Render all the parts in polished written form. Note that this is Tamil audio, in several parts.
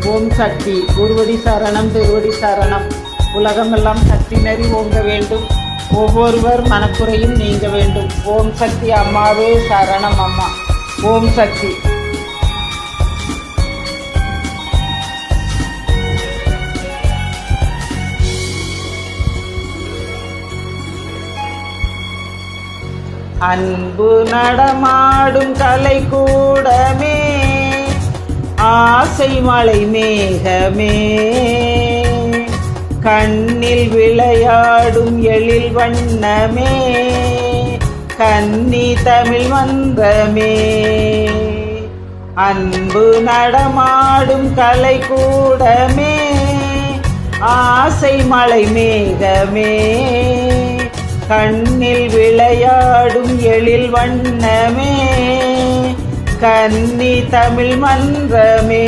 ஓம் சக்தி. குருவடி சரணம், திருவடி சரணம். உலகமெல்லாம் சக்தி நெறி ஓங்க வேண்டும். ஒவ்வொருவர் மனக்குறையும் நீங்க வேண்டும். ஓம் சக்தி அம்மாவே சரணம் அம்மா. ஓம் சக்தி. அன்பு நடமாடும் கலை கூடமே, ஆசை மலை மேகமே, கண்ணில் விளையாடும் எழில் வண்ணமே, கன்னி தமிழ் மன்றமே. அன்பு நடமாடும் கலை கூடமே, ஆசை மலை மேகமே, கண்ணில் விளையாடும் எழில் வண்ணமே, கன்னி தமிழ் மன்றமே.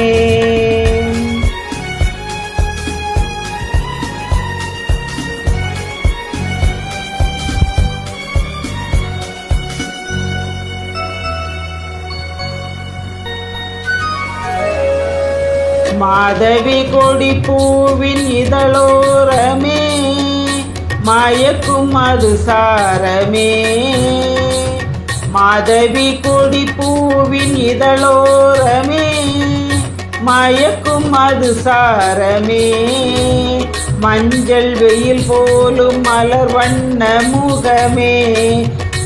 மாதவி கொடி பூவின் இதழோரமே, மயக்கும் அது சாரமே. மாதவி கொடி பூவின் இதழோரமே, மயக்கும் அது சாரமே. மஞ்சள் வெயில் போலும் மலர் வண்ண முகமே,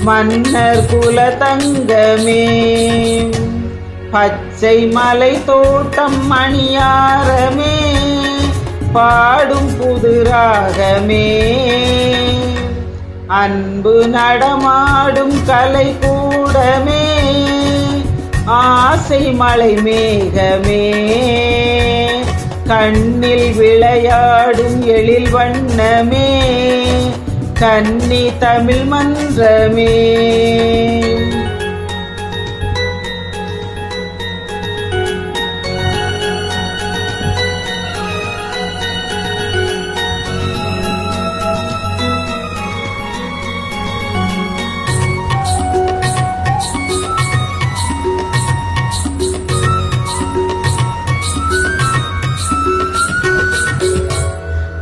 மன்னர் குல தங்கமே. பச்சை மலை தோட்டம் மணியாரமே, பாடும் புது ராகமே. அன்பு நடமாடும் கலை கூடமே, ஆசை மலை மேகமே, கண்ணில் விளையாடும் எழில் வண்ணமே, கன்னி தமிழ் மன்றமே.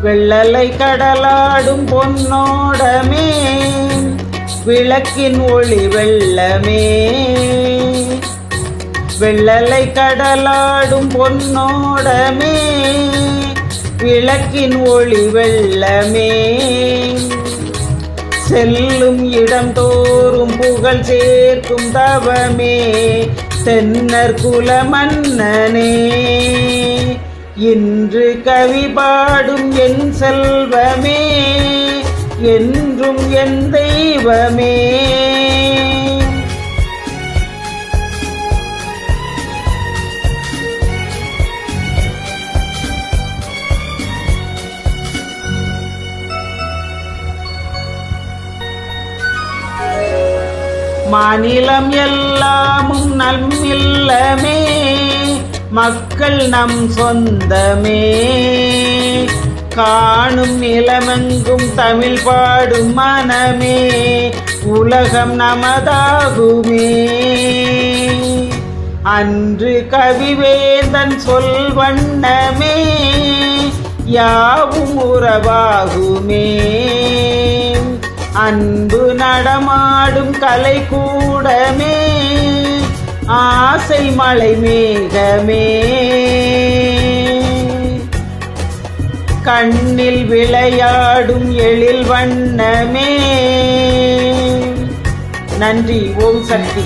வெள்ளலை கடலாடும் பொன்னோடமே, விளக்கின் ஒளி வெள்ளமே. வெள்ளலை கடலாடும் பொன்னோடமே, விளக்கின் ஒளி வெள்ளமே. செல்லும் இடம் தோறும் புகழ் சேர்க்கும் தவமே, தென்னர் குல மன்னனே. இன்று கவி பாடும் என் செல்வமே, என்றும் என் தெய்வமே. மாநிலம் எல்லாமும் நம் இல்லமே, மக்கள் நம் சொந்தமே. காணும் நிலமெங்கும் தமிழ் பாடும் மனமே, உலகம் நமதாகுமே. அன்று கவிவேந்தன் சொல் வண்ணமே, யாவும் உறவாகுமே. அன்பு நடமாடும் கலை கூடமே, ஆசை மலை மேகமே, கண்ணில் விளையாடும் எழில் வண்ணமே. நன்றி. ஓம் சக்தி.